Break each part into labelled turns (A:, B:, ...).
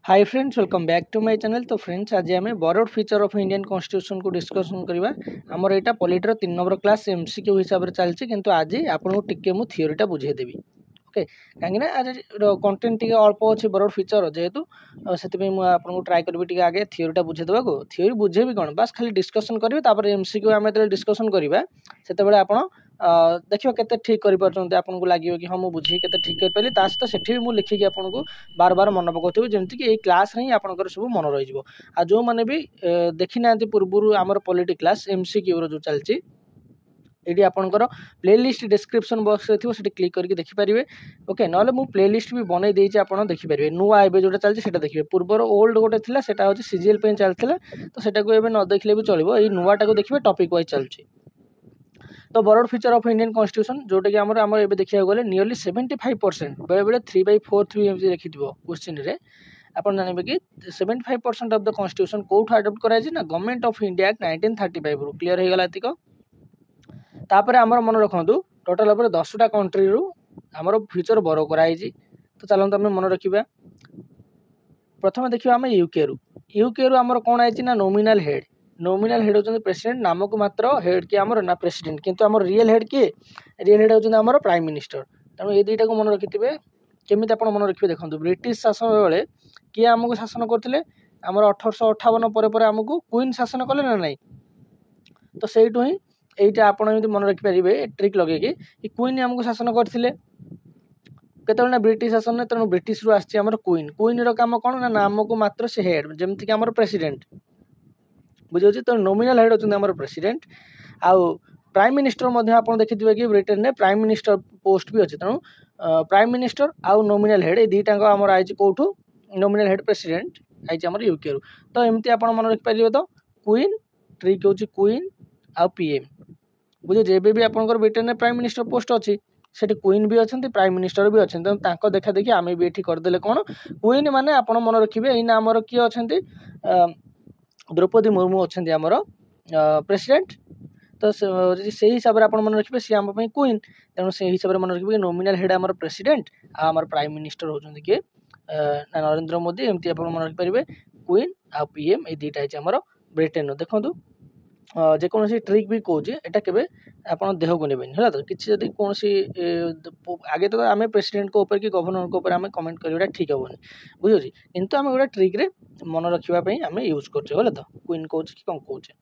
A: Hi friends, welcome back to my channel. तो friends, आज आम borrowed feature of Indian constitution को discussion करवा। आमर यहाँ पॉलिटर 3 नंबर क्लास एमसीक्यू हिसाब से चलती, किंतु आज आपको टिके मु थियोरीटा बुझेदेवी। ओके, कहीं आज कंटेंट टी अल्प अच्छे बरोड फीचर जेहेतु से आपको ट्राए करी आगे थियोरीटा बुझेदेवा को। थियोरी बुझेबी कौन, बस खाली डिस्कसन करेंगे। एमसीक्यू आम जो डिस्कसन करवा से आप देखिए केते ठीक कर आपको लगे कि हाँ मुझे बुझे के ठीक कर पारि। सहित सेठी भी मुझे लिखिकी आपको बार बार मन पकाउथि जमीक ये क्लास ही आपंकर सब मन रही। आ जो मैंने भी देखी ना पूर्व आमर पॉलिटी क्लास एमसीक्यू जो चलती ये आपंकर प्लेलिस्ट डिस्क्रिप्शन बॉक्स थी से क्लिक करके देखिपारे। ओके, ना मुझे प्लेलिस्ट भी बनई देती आप देखिपारे। नुआ एवं जो चलती देखिए, पूर्वर ओल्ड गोटे थी से सीजीएल चलता, तो सेटा को न देखले भी चलो। ये नुआटा को देखिए टॉपिक वाइज चलती। तो burrowed feature of Indian constitution जोटा कि आम देखा गले नियरली 75% बेले बेले 3/4 लिखि क्वेश्चन रे आप जानवे कि 75% of the constitution Kaut adopt कराई ना गवर्नमेंट ऑफ इंडिया एक्ट 1935 रु क्लियर हो गला एतिक। तापर आमर मन रखु टोटाल 10टा कंट्री रु आमर फ्यूचर बरो कराई। तो चलते आम मन रखा। प्रथम देखिए आम यूके रु आमर कौन आई ना नॉमिनल हेड। नॉमिनल हेड होचंदी प्रेसिडेंट, नामक मात्र हेड किए आमर ना प्रेसिडेंट, किंतु आमर रियल हेड किए, रियल हेड होचंदी आमर प्राइम मिनिस्टर। तेणु ये दुईटा को मन रखिथे। केमिति आपण मन रखिबे देखंतु, ब्रिटिश शासन बेले किए आमको शासन करथिले, आमर 1858 पर आमको क्वीन शासन कले ना नहीं। तो सेइटु ही एइटा आपण एमिति मन रखि परिबे ट्रिक लगे कि क्वीन आमको शासन करथिले केतବେଳେ ना ब्रिटिश शासन। तेणु ब्रिटिश रु आछि आमर क्वीन। क्वीन रो काम कोन ना नामको मात्र से हेड, जेमति कि आमर प्रेसिडेंट बुझे। तो नॉमिनल हेड होचंदी आमर प्रेसिडेंट। आउ प्राइम मिनिस्टर आप देखिए कि ब्रिटेन में प्राइम मिनिस्टर पोस्ट भी अच्छे। तेणु प्राइम मिनिस्टर आउ नॉमिनल हेड ये दुईटा आमर आई कौटू, नॉमिनल हेड प्रेसिडेंट आई आमर यूके रु। तो एमती आप मन रखिपारे। तो क्वीन ट्रिक हूँ क्वीन आउ पीएम बुझे। एबे भी आपंकर ब्रिटेन में प्राइम मिनिस्टर पोस्ट अच्छी, सेठी क्वीन भी अच्छा, प्राइम मिनिस्टर भी अच्छा। तेणु देखा देखी आम भी ये करदे कौन क्वीन माने आप मन रखिए यही आमर किए अच्छा द्रौपदी मुर्मू अच्छा आमर प्रेसिडेंट। तो से हिसाब से आप मन रखिए सी आम क्वीन। तेणु से हिसाब से मन रखिए नॉमिनल हेड आमर प्रेसिडेंट, आमर प्राइम मिनिस्टर होचंदी किए नरेंद्र मोदी। एमती आप मन रखिपारे क्वीन आ पीएम ये दुईटा है आमर ब्रिटेन। देखो जेकोसी ट्रिक भी कौचे एटा केबे आपण देह को नेबेनी है। तो किसी जब कौन आगे तो आम प्रेसिडेंट को ऊपर कि गवर्नर को ऊपर आम कमेंट करवा ठीक हेनी बुझे। किंतु आम गोटे ट्रिक रे मन रखापी आम यूज कर। तो क्वीन कौचे कि कौन कौचे।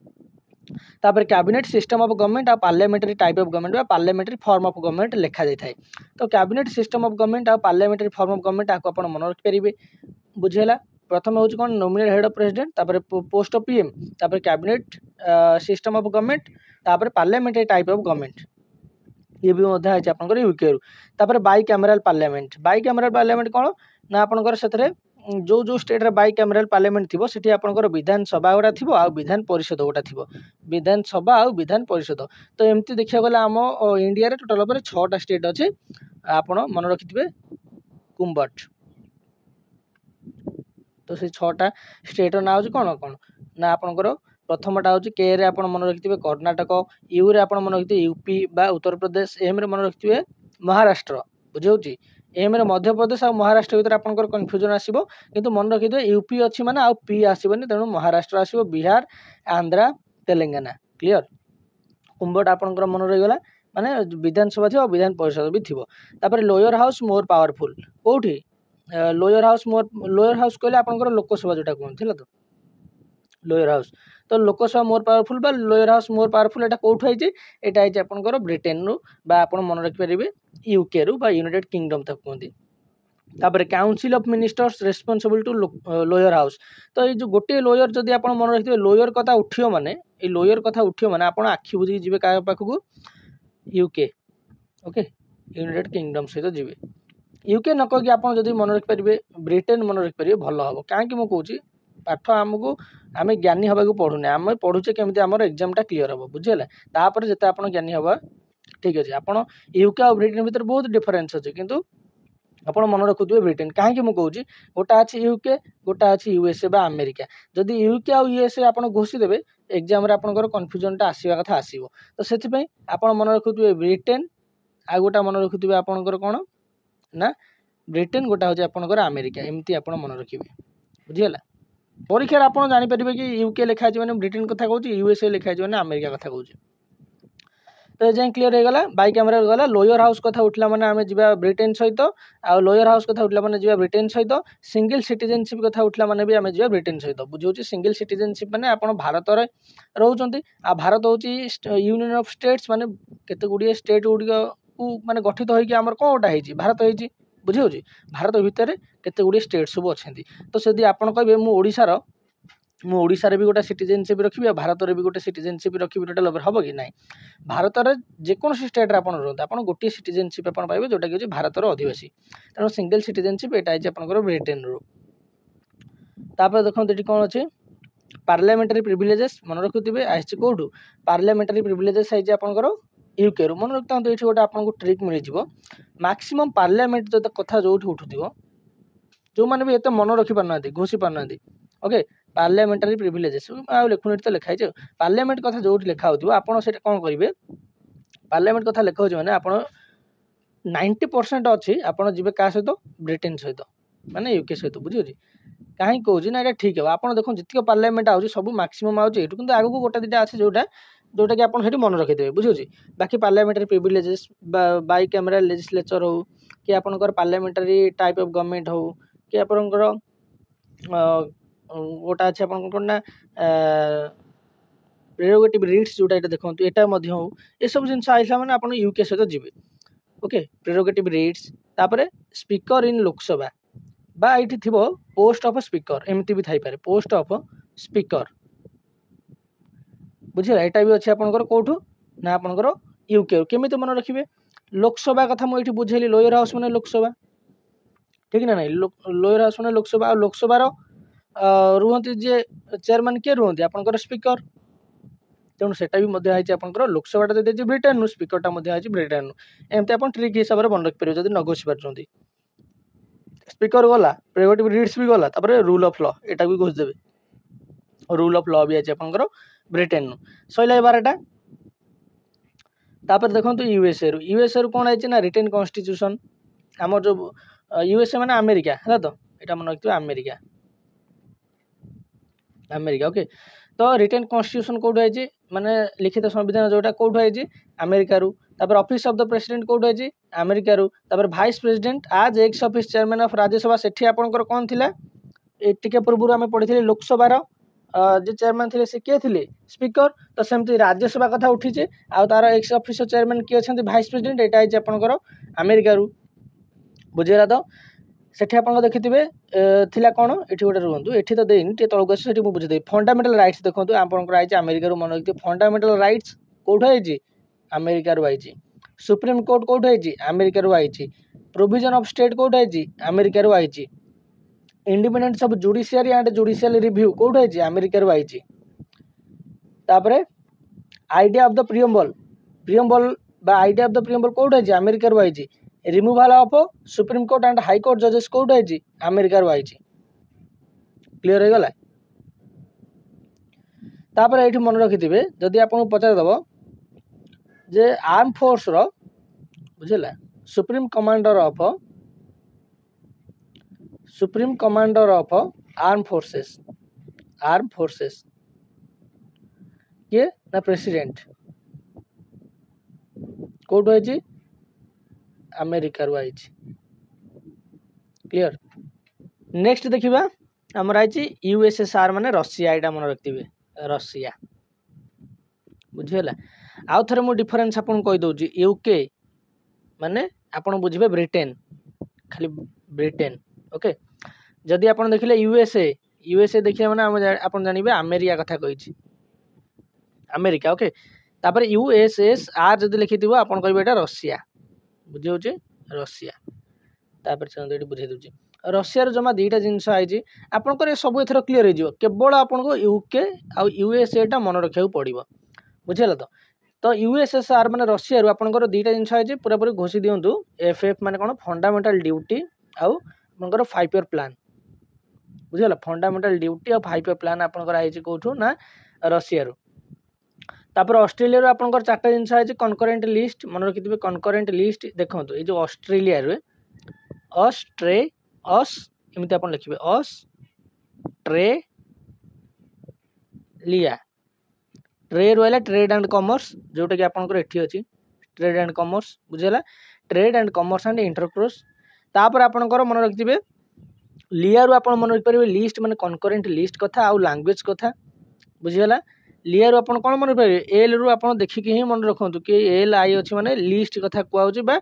A: तापर कैबिनेट सिस्टम ऑफ गवर्नमेंट आ पार्लियामेंटरी टाइप ऑफ गवर्नमेंट बा पार्लियामेंटरी फॉर्म ऑफ गवर्नमेंट लिखा जाए। तो कैबिनेट सिस्टम ऑफ गवर्नमेंट आ पार्लियामेंटरी फॉर्म ऑफ गवर्नमेंट आपको आप मन रखिपारे बुझेगा। प्रथम हूँ कौन नॉमिनल हेड ऑफ प्रेसिडेंट, तापर पोस्ट ऑफ पीएम, तापर कैबिनेट सिस्टम ऑफ गवर्नमेंट, तापर पार्लियामेंटरी टाइप ऑफ गवर्नमेंट ये भी आपंकर यूके रु। तापर bicameral parliament. Bicameral parliament कौन ना आपंकर से जो जो स्टेट रे बाई कैमराल पार्लियामेंट थी सेठी आपंकर विधानसभा गुड़ा थी आ विधान परिषद गुड़ा थी, विधानसभा आ विधान परिषद। तो एमती देखा गला आम इंडिया रे टोटाल 6टा स्टेट अच्छे। आपण मन रखिथे कुंभट। तो से 6टा स्टेट ना हो कौन कौन ना आपंकर प्रथमटा हूँ के रे आप मन रखिथे कर्णाटक, यू रे आप मन रखिथे यूपी बा उत्तर प्रदेश, एम रे मन रखिथे महाराष्ट्र बुझे। एम रे मध्य प्रदेश और महाराष्ट्र भीतर आपंकर कन्फ्यूजन आसो, किंतु मन रखिथे यूपी अच्छी माने आउ पी आसबनी। तेणु महाराष्ट्र आसो, बिहार, आंध्रा, तेलंगाना क्लियर। कुंभट आपंकर मन रहीगला माने विधानसभा थी विधान परिषद भी थी। तापर लोअर हाउस मोर पावरफुल कौटी लोअर हाउस कहले आपंकर लोकसभा जोटा कहते। तो लोअर हाउस तो लोकसभा मोर पावरफुल बा लोअर हाउस मोर पावरफुल एटा कौट है एटा है आपंकर ब्रिटेन रु बा आपण मन रखिपारे यूके रु बा यूनाइटेड किंगडम तक कहते। तापर council of ministers responsible to lower house. तो ये जो गोटे लोअर जदि आप मन रखिथे लोअर कथा उठियो माने ये लोअर कथा उठियो माने आपण आखि बुझी जिवे का पाखकू यूके। ओके, यूनाइटेड किंगडम सहित जिवे। यूके न कह आप मन रखिपारे ब्रिटेन मन रखिपारे भल हम। कहीं मुझे कहूँ पाठ आमको आम ज्ञानी हवा पढ़ुने आम पढ़ुचे केमी आम एग्जामटा क्लीयर हम बुझेगा। तापर जिते आप ज्ञानी हवा ठीक अच्छे। आप यूके और ब्रिटेन भीतर बहुत डिफरेन्स अच्छे, किंतु आप मन रखुए ब्रिटेन। कहीं मुझे कहूँ गोटा अच्छी यूके गोटा अच्छी यूएसए बा अमेरिका। जदि यूके आ यूएसए आप घोषिदेवे एग्जाम आपंकर कन्फ्यूजनटा आसवा कथा आसो। तो से आप मन रखुए ब्रिटेन आ गोटा मन रखुए आपंकर कौन ना ब्रिटेन गोटा हूँ आपंकर अमेरिका। एमती आप मन रखिए। बुझीगला परीक्षा आप जानीपर कि यूके लिखाई मैंने ब्रिटेन कथा कहूँ यूएसए लिखाई मैंने अमेरिका कथा कहूँ तो जाए क्लीयर हो गला बाई कैमेरा गला लोयर हाउस कथा उठला मैंने आम जा ब्रिटेन सहित आ लोयर हाउस कथा उठला मैंने जा ब्रिटेन सहित सिंगल सिटीजनशिप कथा उठला मैंने भी आम जा ब्रिटेन सहित बुझे सिंगल सिटीजनशिप मैंने आप भारत में रोचे आ भारत हूँ यूनियन ऑफ स्टेट्स माने केते गुड़िए स्टेट गुड़िक माने गठित होकर आमर कौन गोटा है भारत होती बुझे भारत भितर केते गुड़िए स्टेट सब अच्छा तो से आपड़ कहे मुझार मुझार भी गोटे सिटीजनशिप रखी भारत में भी गोटे सिटीजनशिप रखी टोटल हम कि ना भारत में जेकोसी स्टेट आप रुहत आप गोटे सिटीजनशिप आप पाइबे जोटा कि भारत अधिवासी तेणु सिंगल सिटीजनशिप यहाँ है ब्रिटेन रू तापर देखो ये कौन अच्छे पार्लियामेंटारी प्रिविलेजेस मन रखुवे आसी कौटू पार्लियामेंटारी प्रिविलेजेस आई आपंकर यूके रू मन रखता ये गोटे आपको ट्रिक मिल मैक्सिमम पार्लियामेंट जो कथा जो उठुव जो मैंने भी एत मन रखी पारना घोषी पारना ओके पार्लियामेंटारी प्रिविलेजेस लिखुन तो लिखाई पार्लियामेंट कथा जो लिखा हो आप कौन करेंगे पार्लियामेंट कथा लिखा हो मैंने आप 90% अच्छी आपड़ जी क्या सहित ब्रिटेन सहित माने यूके सहित बुझे कहीं कौन ना ये ठीक है आप देखो जितक पार्लियामेंट आउट सब मैक्सिमम आउट कि आगे गोटे दुटा अच्छे जोटा जोटा कि आप मन रखिदेवे बुझे बाकी पार्लियामेंटारी प्रिविलेजेस बाई कैमेरा लेजिस्लेचर हो कि आपंकर पार्लियामेंटारी टाइप ऑफ गवर्नमेंट हो कि आपंकर गोटा अच्छे आपना प्रेरोगेटिव रिट्स जोटा ये देखो यहाँ हो ये सब जिन आइला मैंने आप यूके सहित जी ओके प्रेरोगेटिव रिट्स तापर स्पीकर इन लोकसभा बा ये थी पोस्ट ऑफ स्पीकर एमती भी थी पोस्ट ऑफ स्पीकर बुझे यहाँ भी अच्छे आपंकर कौटू ना आपंकर यूके केमी मन रखिए लोकसभा कथा मुझे बुझेली लोयर हाउस मैंने लोकसभा ठीक ना नहीं लोयर हाउस मैंने लोकसभा लोकसभार रुहति जे चेयरमैन किए रुहति आपंकर स्पीकर तेणु सेटा भी आपंकर लोकसभा जो ब्रिटेन स्पीकरटा ब्रिटेन एमती आप ट्रिक हिसाब से मन रखिपर जब न घोषी पार्टी स्पीकर गला प्रेरोगेटिव रिट्स भी गला रूल ऑफ लॉ एटा भी घोषिदेवे रूल ऑफ लॉ भी आज आपंकर ब्रिटेन सैला 12टा तापर देखो यूएसए रू कौन है ना रिटेन कॉन्स्टिट्यूशन आम जो यूएसए माने अमेरिका है तो यहाँ मन रखिए अमेरिका अमेरिका ओके तो रिटेन कॉन्स्टिट्यूशन कौट है माने लिखित संविधान जोटा कौट है अमेरिका रू तापर ऑफिस ऑफ द प्रेसिडेंट कौट है अमेरिका रू तापर वाइस प्रेसिडेंट आज ex office chairman of Rajya Sabha सेठी आपनकर कौन थिला टिके पूर्व आम पढ़ी लोकसभार जो चेयरमैन थे से किए थे स्पीकर तो सेमती राज्यसभा कथा उठी आ तार एक्स ऑफिस चेयरमैन किए अच्छा वाइस प्रेसिडेंट यहाँ है आपनकर अमेरिका रू बुझेगा तो सेठी आप देखिए थिला कौन ये गोटे रुहतु ये तो देनी टे तौक आस बुझेदेवी फंडामेंटाल राइट्स देखो आपंकर आई अमेरिका मन रखिए फंडामेंटाल राइट्स कौट है अमेरिका आई सुप्रीम कोर्ट कौट है अमेरिका आई प्रोविजन ऑफ स्टेट कौट है अमेरिका आई independence of judiciary and judicial review कौट है अमेरिका आई तापरे idea of the preamble idea of the preamble कौट है अमेरिका आई removal of supreme court and high court जजेस कौट है अमेरिका आई क्लीयर हो गला तापर ये मन रखिथे जदि आपको पचारदेव जे आर्म फोर्स रो बुझेगा supreme commander of arm forces किए ना प्रेसिडेंट कौट है अमेरिका आई क्लियर नेक्स्ट देखा आमर आई यूएसएसआर माने रशिया यहाँ मन रखिए रशिया बुझीगला आउ थे मुझे डिफरेन्स आपको कहीदे यूके माने आप बुझे ब्रिटेन खाली ब्रिटेन ओके जदि आप देखिले यूएसए देखिए मैंने आप जानवे अमेरिका कथा कही अमेरिका ओके तापर यूएसएसआर जब लिखि आप कहे यहाँ रशिया बुझे रशिया तापर ये बुझे दूसरी रशियार जमा दुईटा जिनस आई आपंकर सब एथर क्लीयर हो केवल आपको यूके आउ यूएसए मन रखा पड़ो बुझेगा तो यूएसएसआर माने रशिया आपंकर दुईटा जिनस आई पूरापूरी घोषी दिंतु एफएफ माने कौन फंडामेंटाल ड्यूटी आउ आपंकर 5 ईयर प्लान बुझेगा फंडामेंटाल ड्यूटी और 5 ईयर प्लान आपंकर आई कौटू ना रशिया तापर ऑस्ट्रेलिया आपंकर 4टा जिनस आई कनकरेंट लिस्ट मन रखिए कनकरेंट लिस्ट देखो ये जो ऑस्ट्रेलिया एमती आप लिखिए लिया ट्रे रहा ट्रेड एंड कॉमर्स जोटा कि आपंकर एठी अच्छी ट्रेड एंड कॉमर्स बुझेगा ट्रेड एंड कॉमर्स एंड इंटरप्रोस तापर आपंकर मन रखिथे लिया रु आप मन रखिपारे लिस्ट माने कनकरेंट लिस्ट कथा आउ लैंग्वेज कथा बुझीगला लिया रु आप कौन मन रखिपारे एल रु आप देखिकी ही मन रखु कि एल आई अच्छी माने लिस्ट कथा कहूँ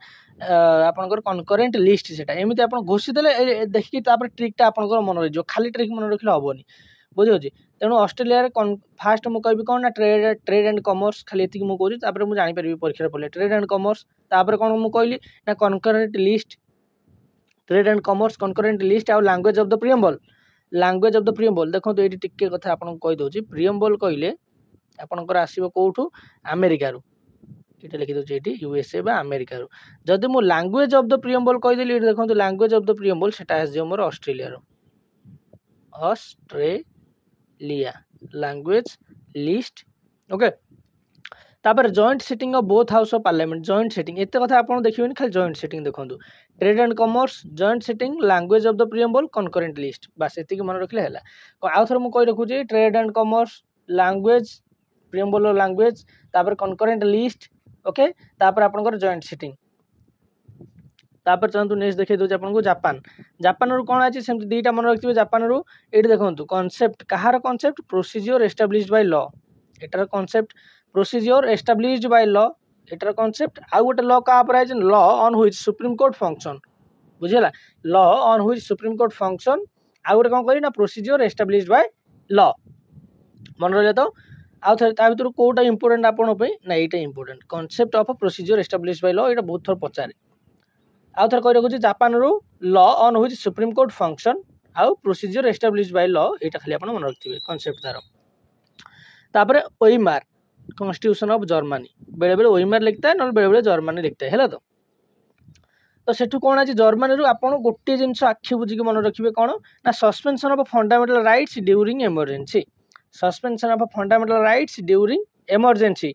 A: आपंकर कनकरेंट लिस्ट से एमती आप घोषी देले देखिकी ट्रिकटा आपंकर मन रही खाली ट्रिक मन रखिले हेनी बुझे तेणु ऑस्ट्रेलिया फास्ट मुझे कहि कौन ना ट्रेड एंड कॉमर्स खाली ये मुझे कहूँ मुझे जानीपरि परीक्षा पड़े ट्रेड एंड कॉमर्स तापर कौन मुझे कहली ना concurrent list trade and commerce concurrent list आउ लैंग्वेज ऑफ द प्रियम्बल देखो ये टिके कथा आपको कहीदे प्रियम्बल कहले आपंकर आसो कौटू अमेरिका ये लिखी दूसरी ये यूएसए बा अमेरिका जदि मु लैंग्वेज ऑफ द प्रियम्बल कहीदेली ये देखो लैंग्वेज ऑफ द प्रियम्बल से आसो मोर ऑस्ट्रेलिया लैंग्वेज लिस्ट ओके तापर joint setting of both house of parliament joint setting एत कथा आप देखिए खाली जॉइंट सेटिंग देखो trade and commerce joint setting language of the preamble concurrent list बास ये मन रखिले है आउ थोड़ा मुझे कही रखुच्छी trade and commerce language preamble language तापर कनकरेंट लिस्ट ओके तापर आपनकर जॉइंट सेटिंग तापर चलतु नेक्स्ट देखिए दूसरे आपको जापान जापान रू कौन अच्छी सेमती दुईटा मन रखिए जापान रू ये देखो कॉन्सेप्ट कहार concept procedure established by law एटार concept procedure established by law एटार कॉन्सेप्ट आउ गोटे लॉ क्या law on which supreme court function बुझेगा law on which supreme court function आउ गोटे कौन करी प्रोसीजर एस्टाब्लिश्ड बाय लॉ मन रहा तो आउ थे भर कौटा इंपोर्टेंट आपंप ना ये important concept of procedure established by law ये बहुत थर पचारे आउ थे कही रखुच्छी जापान रू law on which supreme court function आउ प्रोसीजर एस्टाब्लिश्ड बाय लॉ ये खाली आप मन रखिए कॉन्सेप्ट तार तापर ओइमार कॉन्स्टिट्यूशन ऑफ जर्मनी बेले बेले ओइमार लिखता है ना बेले बेले जर्मनी लिखता है तो सेठू कौन आज जर्मनी रू आप गोटे जिन आखि बुझिकी मन रखिए कौन ना suspension of fundamental rights during emergency suspension of fundamental rights during emergency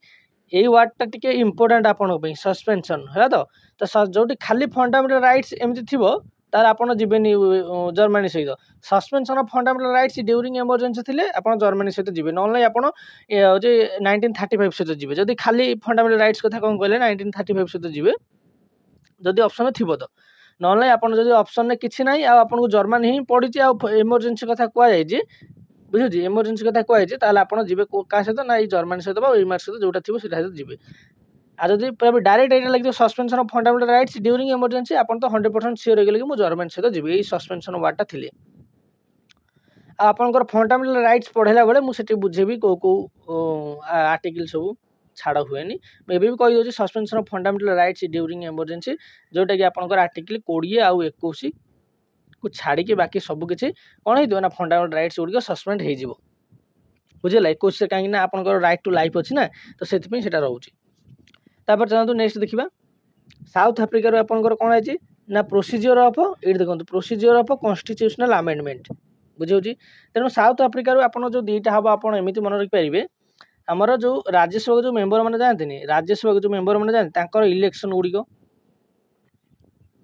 A: यही वर्डटा टिके इंपोर्टेंट आपन सस्पेंशन है तो जो खाली फंडामेंटल राइट्स एमती थी तार आप जीवेनि जर्मनी सहित suspension of fundamental rights during emergency थिले आप जर्मनी सहित जी ना आप 1935 सहित जी जदि खाली फंडामेंटल राइट्स कथा कौन कहले 1935 सहित जी जदि ऑप्शन थी तो ना आप ऑप्शन में किसी ना आपको जर्मनी ही पड़ी इमरजेंसी कथा कहुई बुझे इमरजेंसी कथा कहुई आप जी क्या सहित ना जर्मनी सहित ओइमार सहित जोटा थी सहित जी आ जब डायरेक्ट ये लगे suspension of fundamental rights during emergency आप तो 100% श्योर हो गए कि मुझे जर्मनी सहित जी यही सस्पेंशन वार्डटा थी आपंकर फंडामेंटल राइट्स पढ़ेला बेले मुझे बुझेबी कौ कौ आर्टिकल सब छाड़ हुए मुझे भी कहीदे suspension of fundamental rights during emergency जोटा कि आपंकर आर्टिकल 20 आउ 21 को छाड़ी बाकी सबकि कौन हो ना फंडामेंटल राइट्स गुड़िक सस्पेंड हो बुझे 21 कहीं आपंकर राइट टू लाइफ अच्छी ना तो से रोचे तापर चलते नेक्स्ट देखा साउथ आफ्रिकार आपंकर कौन है ना प्रोसीजर ऑफ ये देखो प्रोसीजर ऑफ कॉन्स्टिट्यूशनल अमेंडमेंट बुझे तेणु साउथ आफ्रिकार आप जो दुईटा हम आप एमती मन रखिपारे आमर जो राज्यसभा जो मेंबर मैंने जाती राज्यसभा जो मेंबर मैंने जाती इलेक्शन गुड़िक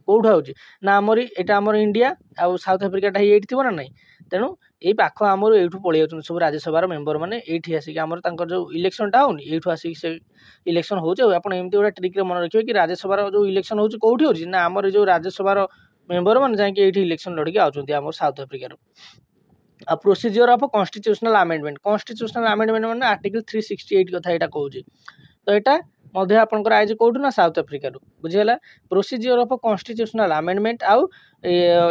A: कौट हो आमर यहाँ आमर इंडिया आउ साउथ आफ्रिकाटा ये थी ना नहीं तेणु ये पाख आमर ये पलि जाऊँ सब राज्यसभार मेंबर मैंने ये आसिक आम जो इलेक्शनटा होनी ये आसिक से इलेक्शन होमती गोटे ट्रिक मन रखिए कि राज्यसभार जो इलेक्शन हो कौटी हो ना आमर जो राज्यसभार मेंबर मैंने जाकि ये इलेक्शन लड़की आम साउथ आफ्रिकार आ प्रोसीजर ऑफ कॉन्स्टिट्यूशनल अमेंडमेंट मैंने आर्टिकल 368 कथा यहाँ कहूँ तो यहाँ आपंकर आज कौटू ना साउथ आफ्रिकार बुझीगला प्रोसीजर ऑफ कॉन्स्टिट्यूशनल अमेंडमेंट आउ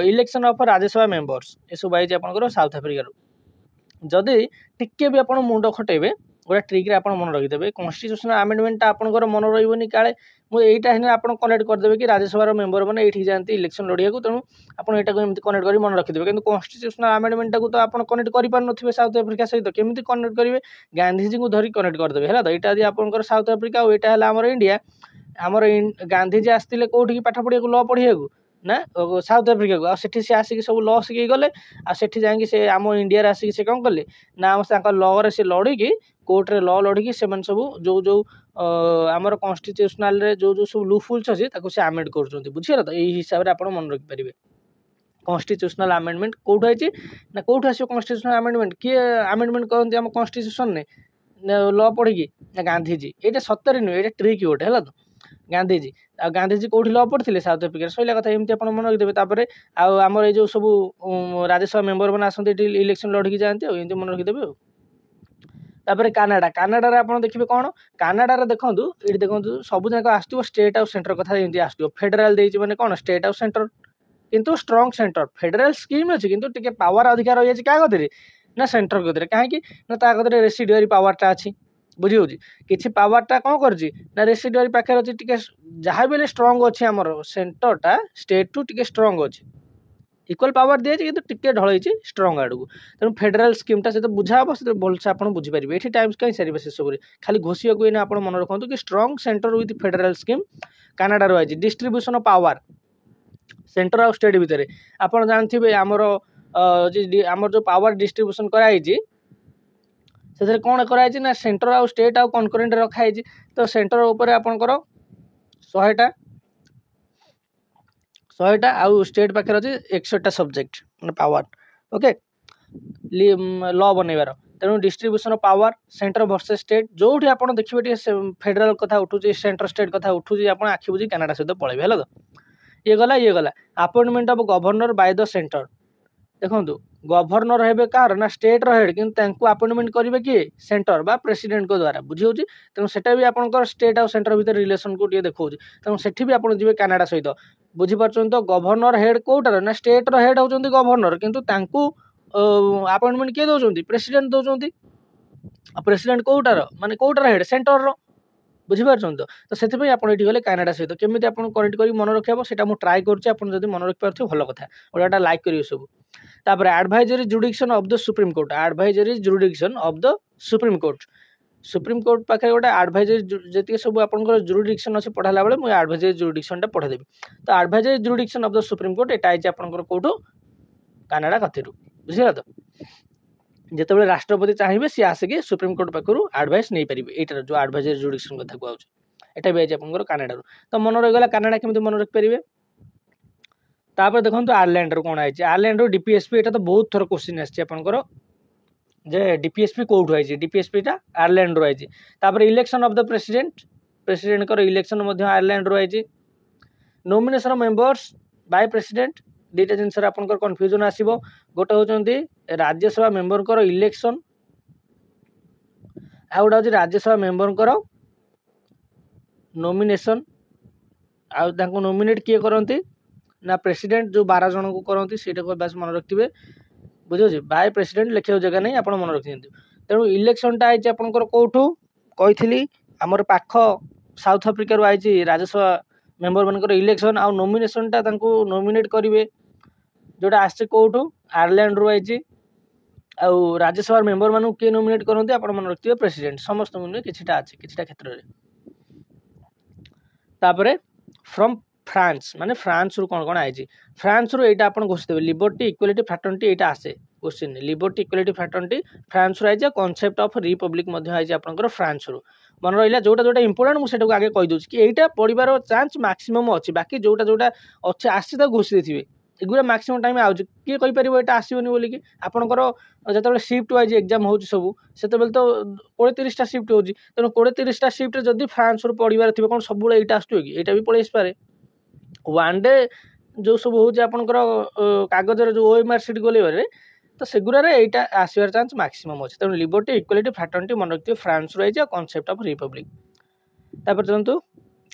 A: इलेक्शन ऑफ राज्यसभा मेंबर्स ये सब आई आपंकर साउथ आफ्रिकार जदि टिके भी आप मुंड खटेबे गोटे ट्रिक आप मन रखिदेवे कॉन्स्टिट्यूशनल अमेंडमेंटा आपंकर मन रही काले मुझे यहाँ आप कनेक्ट करदेवे कि राज्यसभार मेंबर मैंने ये जाती इलेक्शन लड़िया तेणु आपड़ी कनेक्ट कर मन रखिदेवे कि कॉन्स्टिट्यूशनल अमेंडमेंटा को तो आप कनेक्ट कर साउथ आफ्रिका सहित केमी कनेक्ट करेंगे गांधीजी को धरिक कनेक्ट करदेवे है तो यहाँ यदि आपंकर साउथ आफ्रिका और यहाँ है आमर इंडिया आमर गांधीजी आसते कौटी पाठ पढ़िया लॉ पढ़िया ना साउथ आफ्रिका को आठी सी आसिक सब लॉ शिखी गले आठी जाकि आम इंडिया आसिक से कौन कले ना लॉ से लड़िकी कोर्टे लॉ लड़िकी से सब जो जो आमर कॉन्स्टिट्यूशनल जो जो सब लूफुल्स अच्छी से आमेंड कर बुझे तो यही हिसाब से आप मन रखिपारे कन्स्टिट्यूशनल आमेंडमेंट कौटू है ना कौटू आस कन्स्टिट्यूशनल आमेंडमेंट किए आमेंडमेंट करते आम कन्स्टिट्यूशन ने ल पढ़ी ना गांधीजी ये सतरे नुहे ये ट्रिक गोटे है तो गांधीजी आ गांधीजी कौटी ल पढ़ते साउथ आफ्रिकार सैला कथा एमती आप मन रखिदेवे तापर आमर ये जो सब राज्यसभा मेम्बर मैंने आसते इलेक्शन लड़की जाते एमती मन रखिदेवे तापर कानाडा कानाडा आप देखिए कौन कानाडा देखूँ ये देखो सब जाक आसो स्टेट आउ सेंटर कथा एमती आसो फेडराल देती मैंने कौन स्टेट आउ सेंटर किंतु स्ट्रंग सेंटर फेडराल स्कीम अच्छी किंतु टिके पावर अधिकार रही क्या गति ना सेंटर गति कहीं ना गति रेसिडुआरी पावरटा अच्छी बुझी हो कि पावरटा कौन कर रेसिडुआरी पाखे अच्छी टे जहाँ भी स्ट्रंग अच्छी आमर सेंटरटा स्टेट टू टे स्ट्रंग अच्छी इक्वल पावर दिए कि टिके ढल स्ट्रंग आड़ को तेणु फेडराल स्कीमटा से बुझा हम से भलसे आप बुझीपारे ये टाइम्स कहीं सारे से सब खाली घोषिया आप मन रखु कि strong centre with federal scheme Canada रही डिस्ट्रीब्यूशन ऑफ पावर सेंटर आउ स्टेट भितर आप जानते आमर आमर जो पावर डिस्ट्रीब्यूशन कराई से कौन कराई ना सेंटर आउ स्टेट आउ कनकरेंट रखाई तो सेंटर उपर आपंकर 100टा आउ स्टेट पाखे अच्छे 100टा सब्जेक्ट मैंने पावर ओके ल बनइबार तेणु distribution of power centre versus state जो आप देखिए फेडराल कथा उठू सेंटर स्टेट कथा उठू आप आखि बुझी कानाडा सहित पड़े है तो ये गला appointment of governor by the centre देखो गवर्नर हे कार ना स्टेट हेड कि अपॉइंटमेंट करेंगे किए सेंटर बा प्रेसिडेंट को द्वारा बुझी होची तेणु सेटा भी आपंकर स्टेट आउ सेंटर भितर रिलेशन को देखा तेणु सेठी भी आप जी कानाडा सहित बुझीपार तो गवर्नर हेड कौटार ना स्टेट हेड होती गवर्नर किंतु अपॉइंटमेंट किए दौरान प्रेसिडेंट दौरान प्रेसिडेंट कौटार माने कौटार हेड सेंटर बुझीपार तो से गले कानाडा सहित केमी आप कनेक्ट कर मन रखा से ट्राए कर मन रखिपार भल कथा गोटा लाइक करेंगे सब तापर advisory जुडिक्शन of the supreme court advisory जुडिक्शन of the supreme court पाखे गोटे एडवाइजरी जी सब आप जुडिक्शन अच्छे पढ़ाला बेले मुझे एडवाइजरी जुडिक्शनटा पढ़ादेवी तो advisory जुडिक्शन of the supreme court यहाँ आई आपंकर कौटू कानाडा कथरू बुझेगा तो जिते राष्ट्रपति चाहिए सी आसिक सुप्रीम कोर्ट पाखु एडवाइस नहीं पारे यहाँ जो एडवाइजरी जुडिक्शन कथा कहूँ यहाँ भी आई आपंकर कानाडा तो मन रहीगला कानाडा केमी मन रखिपारे तापर देखो आयरलैंड कौन आई आयरलैंड डीपीएसपी यहाँ तो बहुत थर क्वेश्चन आसपर जे डीपीएसपी कौटू आई डीपीएसपीटा आयरलैंड आई तापर election of the president election Ireland I nomination members by president दुईटा जिनस आपंकर कन्फ्यूजन आसो गोटे होती राज्यसभा मेंबर इलेक्शन आ गोटे हूँ राज्यसभा मेंबर नॉमिनेशन आ नॉमिनेट किए करती ना प्रेसिडेंट जो 12 जन को करती से बस मन रखिए बुझे बाय प्रेसिडेंट लिखा जगह नहीं आप मन रखि तेणु इलेक्शनटा आई आपंकर कौटू कही आमर पाख साउथ आफ्रिकार आई राज्यसभा मेंबर मान इलेक्शन आउ नॉमिनेशनटा नॉमिनेट करेंगे जोटा आस कौटू आयरलैंड रू आई आउ राज्यसभा मेंबर मान किए नॉमिनेट करते आप मन रखिए प्रेसिडेंट समस्त नुहे किछिटा अच्छे किछिटा क्षेत्र में तापर फ्रॉम फ्रांस माने फ्रांस रू कौन आई फ्रांस रू यहाँ आप घोषिदेवे लिबर्टी इक्वालिटी फ्रैटर्निटी यहाँ आसे question liberty equality fraternity France रू आई कॉन्सेप्ट ऑफ रिपब्लिक आई आपंकर फ्रांस रू मन रहा जोटा जोटा इंपोर्टेंट मुझे आगे कहीदे कि यहाँ पढ़ार चांस मैक्सिमम अच्छी बाकी जोटा जोटा अच्छे आसी घोषि देते एगुरा मैक्सिमम टाइम आउच किए कहीपर यहाँ आसोनी बोलिकी आपंकर जो शिफ्ट वाइज एग्जाम हो सब से तो 20-30टा शिफ्ट हो तेणु 20-30टा शिफ्ट जब फ्रांस रू पढ़ार थी कौन सब यहाँ आसो कि यहाँ भी पलि पारे वन डे जो सब हूँ आपंकर कागजर जो ओएमआर सीट गले तो सेगुरार यहाँ आसबार चांस मैक्सिमम अच्छे तेणु लिबर्टी इक्वालिटी फ्रैटर्निटी मन रखिए फ्रांस रू आई कॉन्सेप्ट ऑफ रिपब्लिक तापर चलतु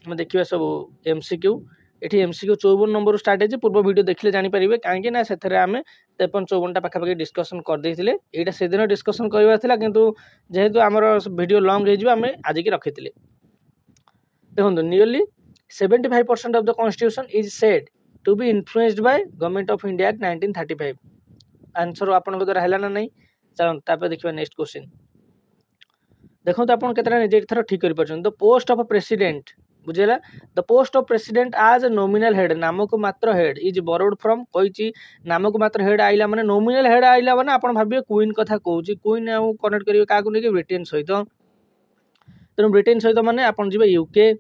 A: आम देखा सब एमसीक्यू ये एमसीक्यू 54 नंबर स्टार्ट है पूर्व वीडियो देखिले जानीपारे कहीं ना से आम 53-54टा पाखापाखि डिस्कसन करदे यहाँ से दिन डिस्कसन करार किंतु जेहेतु आमर वीडियो लॉन्ग होमें आज की रखी देखो nearly 75% of the constitution is said to be influenced by government of India act 1935 answer आपन द्वारा है ना नहीं चलो देखिए नेक्स्ट क्वेश्चन देखो तो आप निजे थर ठीक कर द पोस्ट ऑफ प्रेसिडेंट बुझेगा द पोस्ट ऑफ प्रेसिडेंट आज नॉमिनल हेड नामक मात्र हेड इज बोरोड फ्रॉम कही नामक मात्र हेड आइला माने नॉमिनल हेड आइला माने आप भाविए क्वीन कथा कहूँ क्वीन कनेक्ट करेंगे क्या ब्रिटेन सहित तेणु ब्रिटेन सहित माने आप जी यूके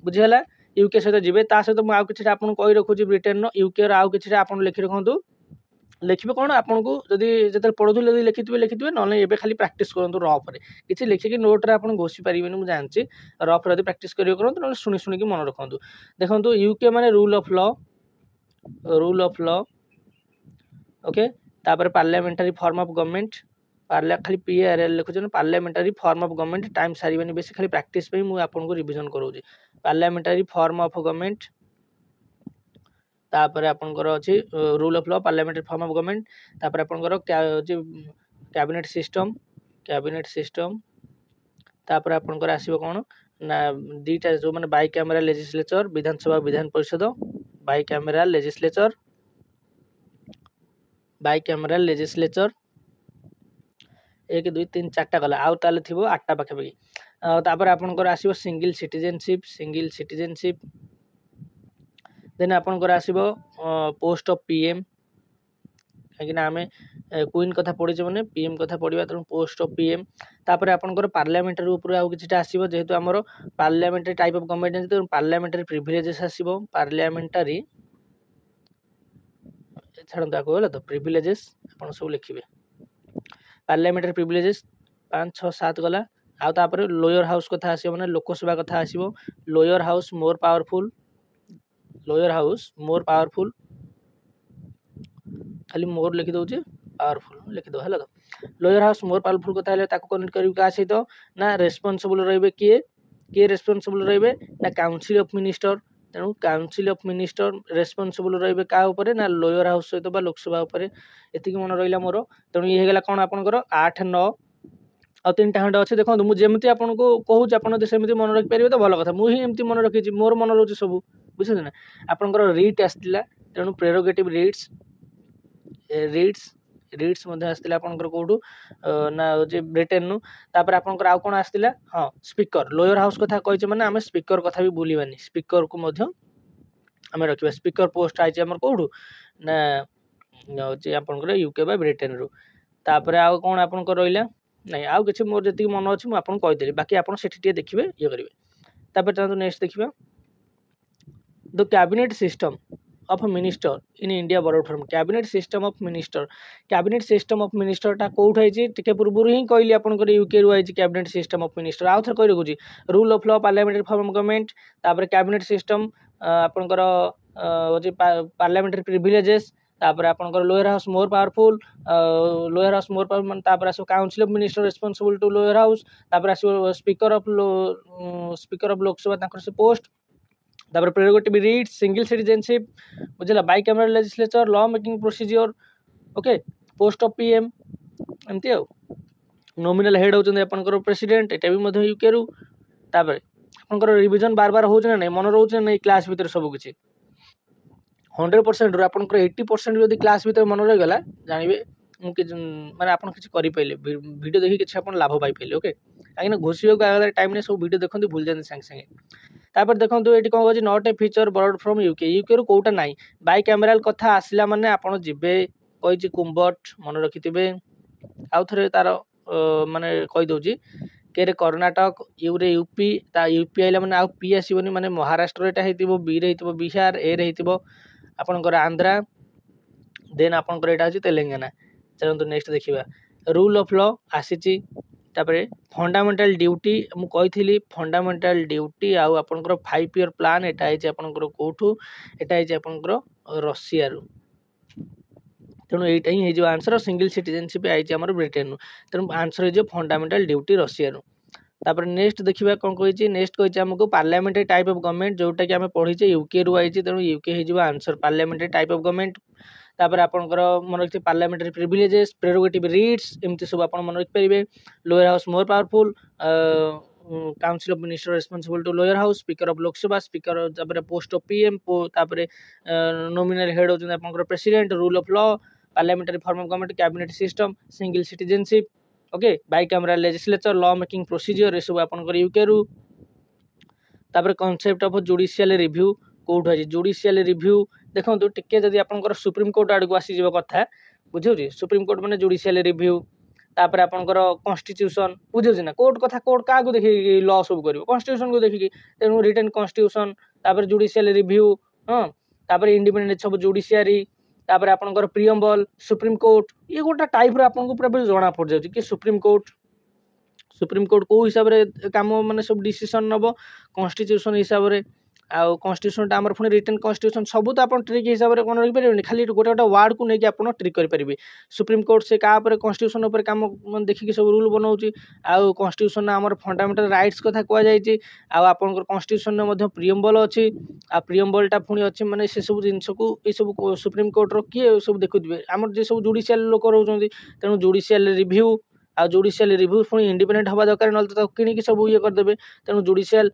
A: बुझेगा यूके सहित जी सहित मुझे आउ कि आपको कही रखुच्छी ब्रिटेन यूके आउ कि आप लिखि रखु लिखे कौन आपको जदि जो पढ़ुले जब लिखिथे ना एवं खाली प्राक्ट करूँ रफ्रे किसी लिखिकी नोट्रे आप घोषी पारे मुझे जानची रफ्रे प्राक्ट करूँ ना शुणी शुणी मन रखु देखो यूके माने रूल ऑफ लॉ ओके तापर पार्लियामेंटारी फॉर्म ऑफ गवर्नमेंट खाली PRL लिखुन parliamentary form of government time सारे बेस खाली प्राक्ट मुझे आपको रिविजन कराऊँ पार्लियामेंटारी फॉर्म ऑफ गवर्नमेंट तापर आपनकर अछि rule of law parliamentary form of government तापर आपनकर कैबिनेट सिस्टम तापर आपनकर आसीबो कोन ना दीटा जो माने by camera legislature Vidhan Sabha Vidhan Parishad by camera legislature 1 2 3 4टा गला आउ ताले थिबो 8टा पाखे पाखी तापर आपनकर आसीबो सिंगल सिटीजनशिप देन आपनकर आसीबो पोस्ट ऑफ PM कहीं आम क्वीन कथा पढ़ी मैंने PM कथा पढ़ा तेणु पोस्ट ऑफ PM तापर आपनकर पार्लियामेंटारी ऊपर आउ किछिटा आसीबो जेहेतु हमर पार्लियामेंटारी टाइप ऑफ गवर्नमेंट तेणु पार्लियामेंटारी प्रिविलेजेस आसीबो पार्लियामेंटारी छाड़ता कहला तो प्रिविलेजेस आपन सब लिखिबे पार्लियामेंटारी प्रिविलेजेस 5 6 7 गला आउ तापर लोअर हाउस कथा आसीबो माने लोकसभा कथा आसीबो लोअर हाउस मोर पावरफुल खाली मोर लिखि दउचे पावरफुल लिखि दो हला तो लोअर हाउस मोर पावरफुल कथा हले ताको कनेक्ट करिव का सहित ना रेस्पोंसिबल रहबे किए रेस्पोंसिबल रहबे ना काउंसिल ऑफ मिनिस्टर तेणु काउंसिल ऑफ मिनिस्टर रेस्पोंसिबल रहबे का ऊपर ना लोअर हाउस सहित बा लोकसभा ऊपर एतिकी मन रहिला मोर तेणु ये हेगला कोन आपनकर 8 9 आ 3टा खंड अच्छे देखो मुझे जमी आपको कहूँ आप सेमती मन रखिपारे तो भल कथा मुझे एमती मन रखी मोर मन रोचे सब बुझे ना आपंकर रिट आसला तेणु प्रेरोगेटिव रिट्स आसला आपंकर कौटू ना ब्रिटेन नु तापर आपंकर आउ कौन आसला हाँ स्पीकर लोअर हाउस कथा कही मैंने आम स्पीकर कथा भी भूलवानी स्पीकर को आम रखा स्पीकर पोस्ट आई आम कौटू ना आपंकर यूके बा ब्रिटेन रु तापर आउ कौन आपंकर रहा नहीं आउ कि मोर जी मन अच्छी मुझे आपको कहीदेली बाकी आप देखिए ये करेंगे तापर चलते नेक्स्ट देखिए the cabinet system of minister in India burrowed form cabinet system of minister टा कौट है टे पूर्व ही कहली आपंकर यूके रु आई कैबिनेट सिस्टम ऑफ मिनिस्टर आउ थे कही रखुच्छी rule of law parliamentary form of government तापर कैबिनेट सिस्टम आपंकर पार्लियामेंटारी प्रिविलेजेस तापर आपंकर लोअर हाउस मोर पावरफुल मान तापर आसो council of minister responsible to lower house तापर आसो स्पीकर ऑफ लोकसभा ताकर से पोस्ट तापर प्रेरोगेटिव रीड सिंगल सिटीजनशिप बुझला bicameral legislature law making procedure okay post of PM एमती आ नॉमिनल हेड होचंदे आपनकर प्रेसिडेंट एटा भी यूके रु तापर आपनकर रिवीजन बार बार होच ना नहीं मन रोच ना क्लास भीतर सब किछि 100% आपनकर 80% जदि क्लास भीतर मन रही गला जानबे माने आपन किछि करि पाइले वीडियो देखि किछि आपन लाभ पाइ पाइले ओके काहे घोषियो का टाइम ने सब वीडियो देखंती भूल जाते संगे संगे तापर देखो ये कौन कह not a feature borrowed from UK रु कोटा ना बाई कैमेराल कथा आसला माने आपन जिबे कही कुंभट मन रखिथे आउ थे तार माने कही दउची के कर्णाटक यूरे यूपी यूपी आइला माने आउ पी आसबनी माने महाराष्ट्र एटा हेतिबो बी रे हेतिबो बिहार ए रे हेतिबो आपनकर आंध्रा देन आपनकर एटा अछि तेलंगाना चलନ୍ତୁ नेक्स्ट देखिबा रूल ऑफ लॉ आसीची तापर फंडामेंटल ड्यूटी मु कही फंडामेंटल ड्यूटी आउ आपनकर 5 ईयर प्लान एटा है आपनकर कोठू एटा है आपनकर रशिया रु तेणु यहीटा ही हो आंसर सिंगल सिटीजनशिप आई आम ब्रिटेन तेणु आंसर हो फंडामेंटल ड्यूटी रशिया रु तापर नेक्स्ट देखिबा कौन कही नेक्स्ट कही आमको पार्लियामेंटारी टाइप ऑफ गवर्नमेंट जोटा कि आम पढ़ीचे यूके रु आई तेणु यूके हो आंसर पार्लियामेंटारी टाइप ऑफ गवर्नमेंट तापर आपनकर मन रखिए पार्लियामेंटारी प्रिविलेजेस प्रेरोगेटिव रीड्स एमती सब आप मन रखिपारे lower house more powerful council of minister responsible to lower house speaker of Lok Sabha speaker तापर पोस्ट ऑफ PM तापर नॉमिनल हेड होचंदे आपनकर president rule of law parliamentary form of government cabinet system single citizenship okay bicameral legislature law making procedure ये सब आपनकर UK रु तापर concept of judicial review कोड है जुडिशियल रिव्यू देखो टिके जदि आपनकर सुप्रीम कोर्ट आड़ को आसी जीव कथा बुझे सुप्रीम कोर्ट माने जुडिशियल रिव्यू तापर आपनकर कॉन्स्टिट्यूशन बुझे ना कोर्ट कथा कोर्ट का देखिए लॉ सब कर कॉन्स्टिट्यूशन को देखिए तेणु रिटन कॉन्स्टिट्यूशन तापर जुडिशियल रिव्यू हाँ तापर इंडिपेंडेंट सब जुडिशियरी तापर आपनकर प्रियम्बल सुप्रीम कोर्ट ये गोटा टाइप रो आपन को पूरा जना पड़ जाउची कि सुप्रीम कोर्ट को हिसाब रे काम माने सब डिसीजन नबो कॉन्स्टिट्यूशन हिसाब रे आउ कॉन्स्टिट्यूशन आमर पुणी रिटन कॉन्स्टिट्यूशन सब तो आप ट्रिक हिसाब से कौन रखिपारे खाली गोटे गोटे वार्ड को लेकिन आप ट्रिक करेंगे सुप्रीम कोर्ट से क्या कॉन्स्टिट्यूशन उपर काम देखिए सब रूल बनाऊँच आउ कॉन्स्टिट्यूशन आमर फंडामेंटल राइट्स कथा कहुई आपंकर कॉन्स्टिट्यूशन प्रियम्बल अच्छी आ प्रियम्बलटा पुणी अच्छे माने से सब जिनस को ये सब सुप्रीम कोर्टर किए सब देखुए आम जो सब जुडिशियल लोक रोच तेणु जुडिशियल रिव्यू आ जुडिशियल रिव्यू पुणी इंडिपेंडेंट हवा दरकार ना तो किणी सब ये करदे तेणु जुडिशियल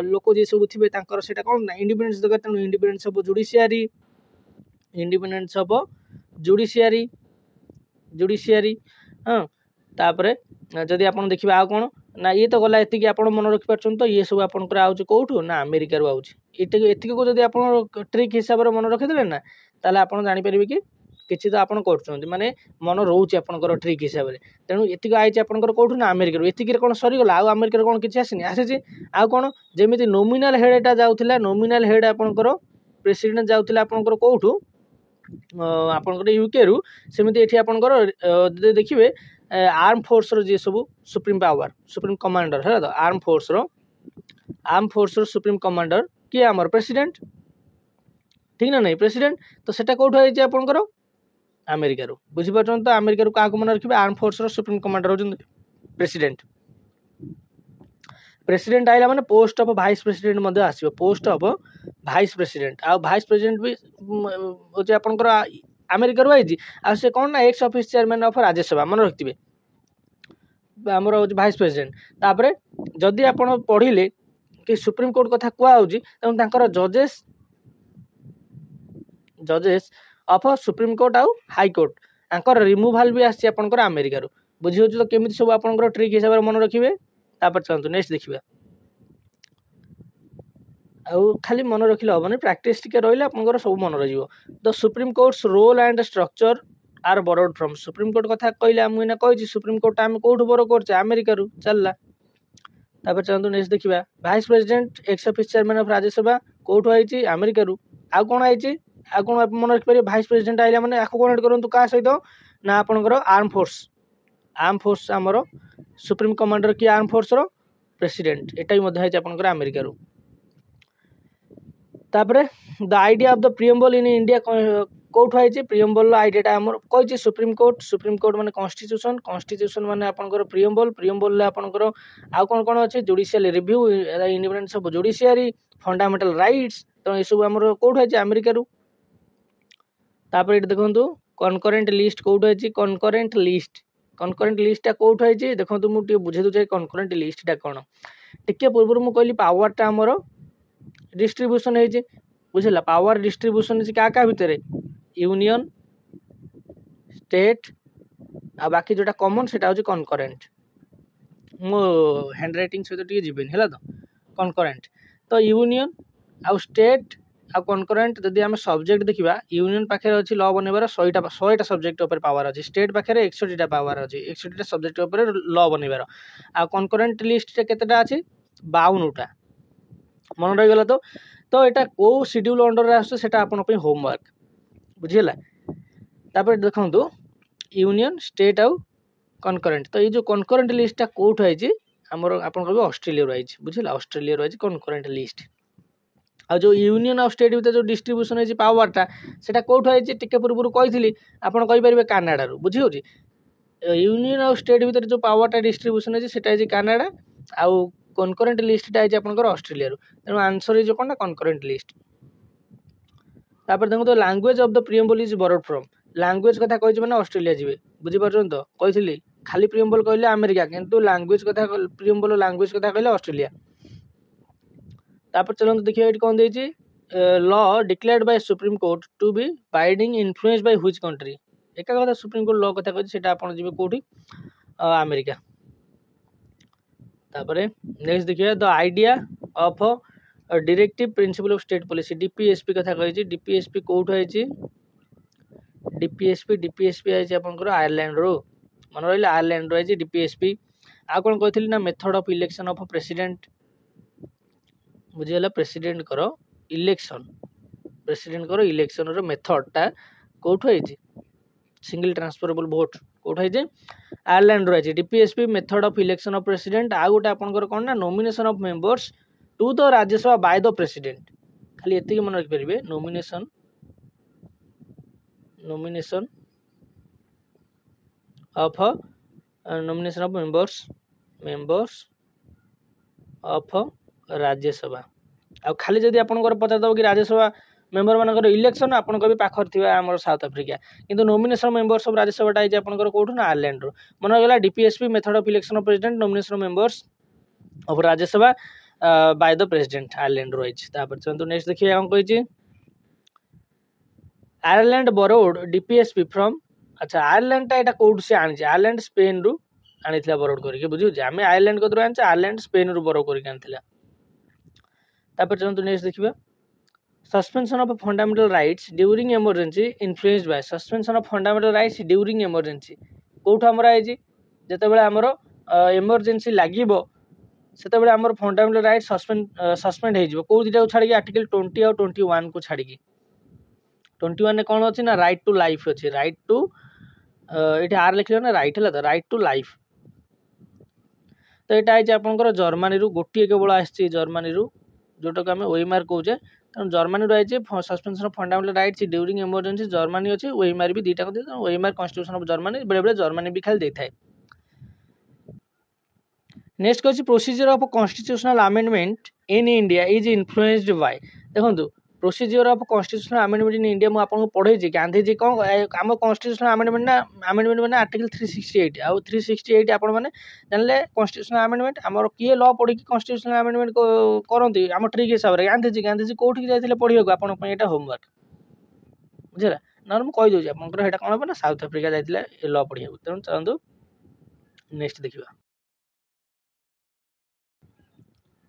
A: लोक जी सब थे से कौन ना इंडिपेंडेंस दरकार तेणु independence of judiciary independence of judiciary हाँ तापर जदि आप देखिए आ कौन ना ये तो गला एति आप मन रखिपार तो ये सब आपंकर आउट कौटू ना अमेरिका आउट को जब आप ट्रिक हिसाब से मन रखीदे ना ताले आप जापर कि किसी तो आप कर माने मन रोचे आपंकर ट्रिक हिसाब से तेणु एतिक आई आपंकर कौटू ना अमेरिका एतिक कौन सरीगला आउ अमेरिका कौन किसी आसनी आसी आउ कौन जमी नोमिनाल हेडटा जाऊला नोमिनाल हेड आपंकर प्रेसिडेंट जाऊला आपंकर कौटू आपंकर यूके रु सेमती एठी आपंकर देखिए आर्म फोर्स रो जी सब सुप्रीम पावर सुप्रीम कमांडर है तो आर्म फोर्स रो सुप्रीम कमांडर किए आमर प्रेसिडेंट ठीक ना नहीं प्रेसिडेंट तो सेटा कौटू आई आपंकर अमेरिका रु बुझीपार तो अमेरिका रु क्या मन रखिए आर्म फोर्स रो सुप्रीम कमांडर हो प्रेसिडेंट आइला माने पोस्ट ऑफ वाइस प्रेसिडेंट आसो पोस्ट ऑफ वाइस प्रेसिडेंट आ वाइस प्रेसिडेंट भी होचे आपनकर अमेरिका रु आइजी आ से कौन ना x office chairman of Rajya Sabha मन रखिबे आमर होचे वाइस प्रेसिडेंट तापरे जदि आपण पढ़िले कि सुप्रीम कोर्ट कथा कुआ होची तेणु तांकर जजेस ऑफ सुप्रीम कोर्ट आउ हाई कोर्ट तांकर रिमूवाल भी आसी आपनकर अमेरिका रु बुझी होची तो केमिति सब आपनकर ट्रिक हिसाब रे मन रखिबे तापर चलतु नेक्स्ट देखिबा आउ खाली मन रखिले हबनी प्रैक्टिस टिके रहिले आपनकर सब मन रहिबो the supreme court's role and structure are borrowed from supreme court कथा कहले हम इना कहिछि सुप्रीम कोर्ट आम कोठु बोरो करछे अमेरिका रु चलला तापर चलतु नेक्स्ट देखिबा vice president ex office chairman of Rajya Sabha कोठु आइछि अमेरिका रु आ कोन आइछि आ कोन मन रखि पारे वाइस प्रेसिडेंट आइला माने आको कनेक्ट करंतु का सहित ना आपनकर आर्म फोर्स हमरो सुप्रीम कमांडर की आर्म फोर्स रो प्रेसिडेंट एटा भी मध्य आपनकर अमेरिका रु तापरे the idea of the preamble in India कोठु आइछि प्रियम्बल आइडियाटा हमर कहिछि सुप्रीम कोर्ट माने कॉन्स्टिट्यूशन माने आपनकर प्रियम्बल ले आपनकर आ कोन अछि judicial review independence of judiciary fundamental rights तो ये सब हमर कोठु आइछि अमेरिका रु तापर एट देखंतु कनकरेंट लिस्ट कोठु आइछि कनकरेंट लिस्टा कोठु आइछि देखंतु मु टिके बुझे दउ छै कनकरेंट लिस्टटा कोन टिके पूर्व मु कहली पावरटा हमर डिस्ट्रीब्यूशन है बुझला पावर डिस्ट्रीब्यूशन क्या भितर यूनियन स्टेट आ बाकी जोटा कॉमन सेटा होची कनकरेंट मो हैंड राइटिंग सहित टिके जीवेन हैला तो कनकरेंट तो यूनियन आ स्टेट आ कनकरेंट जदि आम सब्जेक्ट देखिबा यूनियन पाखे अच्छी लॉ बनइबार 100टा सब्जेक्ट ऊपर पावर अच्छी स्टेट पाखे 61टा पावर अच्छी 61टा सब्जेक्ट ऊपर लॉ बनइबार आ कनकरेंट लिस्ट केतेटा अच्छी 52टा मन रहीगला तो यहाँ कौ शेड्यूल अंडर आसटा आपण होमवर्क बुझीगला तापर देखंतु यूनियन स्टेट आउ कनकरेंट तो ये जो कनकरेंट लिस्टटा कोठु आइछि हमर आपण कहबे ऑस्ट्रेलिया रु आइछि बुझीला ऑस्ट्रेलिया रु आइछि कनकरेंट लिस्ट आ जो यूनियन ऑफ स्टेट भीतर जो डिस्ट्रीब्यूशन है पावरटा सेटा कोठु आइछि टिके पूर्व कहिथिली आपण कहि परिबे कनाडा रु बुझी होछि यूनियन ऑफ स्टेट भीतर जो पावरटा डिस्ट्रीब्यूशन है सेटा है कनाडा आउ कनकरेंट लिस्टटा है आपनकर ऑस्ट्रेलिया रु तेणु answer is cone concurrent list तापर देखो तो language of the preamble is borrowed from language कथा कहि माने ऑस्ट्रेलिया जिवे बुझी परछन तो कहिथिली खाली प्रियम्बल कहले अमेरिका किंतु लैंग्वेज कथा प्रियम्बल लैंग्वेज कथा कहले ऑस्ट्रेलिया तापर चलंतु देखिए एटी कोन देछि law declared by supreme court to be binding influence by which country एका कथा सुप्रीम कोर्ट लॉ कथा कहि सेटा आपण जिवे कोठी अमेरिका तापरे नेक्स्ट देखिए the idea of directive principle of state policy DPSP कथा कहि डीपीएसपी कोठु आइछि डीपीएसपी आइछि आपनकर आयरलैंड रो मन रहा आयरलैंड रही डीपीएसपी आ कौन कहती ना method of election of president बुझीगला प्रेसिडेंट करो इलेक्शन रो मेथड टा कोठो है सिंगल ट्रांसफरेबल भोट कोठो है आयरलैंड रही DPSP method of election of president आ गोटे आपंकर कौन ना nomination of members to the Rajya Sabha by the president खाली एतिक मन रखिपारे nomination of members of Rajya Sabha आ खाली जदि आपंकर पचार कि राज्यसभा मेंबर मानकर इलेक्शन आपन भी पाखर थी आम साउथ आफ्रिका किंतु नॉमिनेशन मेंबर्स ऑफ राज्यसभा है आपंकर कौटू ना आयरलैंड मन गला DPSP method of election of president nomination members of Rajya Sabha by the president Ireland रही चलते नेक्स्ट देखिए कौन कही आयरलैंड बोरोड डीपीएसपी फ्रॉम अच्छा आयरलैंड टा कौट से आनी आयरलैंड स्पेन रु आनी बोरोड करके बुझे आम आयरलैंड कदर आनी आयरलैंड स्पेन रु बोरो करके आनी चलते नेक्स्ट देखिए suspension of fundamental rights during emergency influenced by suspension of fundamental rights during emergency कौट आमर आई जिते आमर इमरजेंसी लगे से आमर फंडामेंटल राइट सस्पेंड हो कौ दुटा छाड़ी आर्टिकल 20 और 21 को छाड़ी 21 ने कौन अच्छी ना राइट टू लाइफ अच्छी राइट टू ये आर लिखे ना राइट है तो राइट टू लाइफ तो यहाँ है आपंकर जर्मानी गोटे केवल आसी जर्मानी जोटा को आम ओएमआर कहे तेणु जर्मानी रही suspension of fundamental rights during emergency Germany अच्छी ओएमआर भी दुटा को ओएमआर कॉन्स्टिट्यूशन ऑफ जर्मानी बेले बेले जर्मानी भी खाली देता है नेक्स्ट कह procedure of constitutional amendment in India is influenced by देखो procedure of constitutional amendment in India मुझे आपको पढ़े गांधीजी कौन आम कॉन्स्टिट्यूशनल अमेंडमेंट मैंने आर्टिकल 368 आउ 368 आपण मैंने जानले कॉन्स्टिट्यूशनल अमेंडमेंट आमर किए लॉ पढ़ी कॉन्स्टिट्यूशनल अमेंडमेंट करती आम ट्रिक हिसाब से गांधीजी कौटी जाते पढ़ा आपंट होमवर्क बुझेगा ना मुझे कहीदे आपंकर कौन हम ना साउथ आफ्रिका जाते लॉ पढ़ा तेणु चलते नेक्स्ट देखा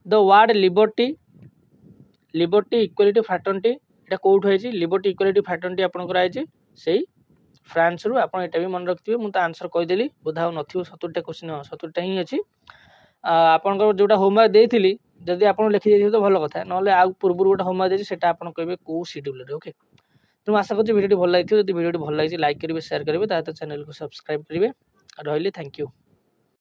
A: the word liberty equality fraternity ये कौट है लिबर्टी इक्वालिटी फ्रैटर्निटी आपंकर आई से फ्रांस रु आप भी मन रखिए मुझे आंसर कहीदेली बोधा ना 70टा क्वेश्चन 70टा ही अच्छी आपंकर जोटा होमवर्क देती जदि आप लिखी देते तो भल कथा ना आ पूर्व गोटे होमवर्क देती है आपड़ कहे कौ शेड्यूल ओके तो आशा करूँ वीडियो भल लगी भिडियो भल लगी लाइक करेंगे शेयर करेंगे चैनल को सब्सक्राइब करेंगे रही थैंक यू।